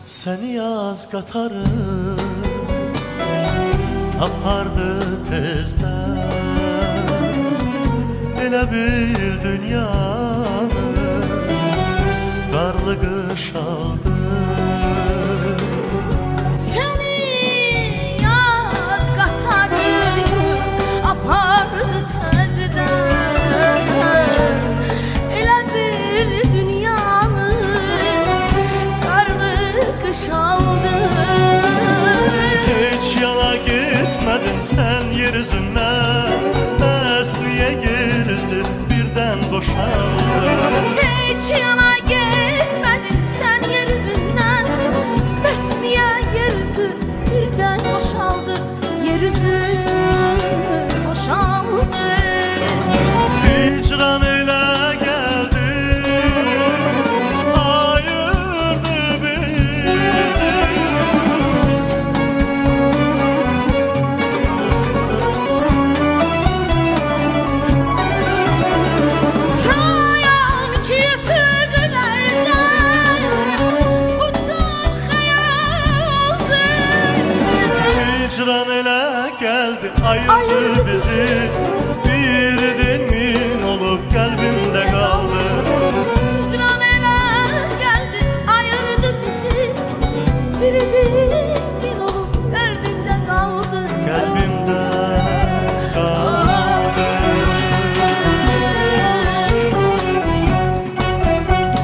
Seni yaz qatarı apardı tezdən, elə bir dünyanı qarlı qış aldı. Seni yaz qatarı apardı tezdən, elə bir dünyanı qarlı qış aldı. Hiç yana gitmedin sen yeryüzünden, bəs niye yeryüzü birden boşaldı? Hiç yana gitmedin sen yeryüzünden, bəs niye yeryüzü birden boşaldı? Yeryüzü boşaldı. Hicran elə geldi, ayırdı bizi. Sayan ki fügülerden uçan hayaldır. Hicran elə geldi, ayırdı bizi.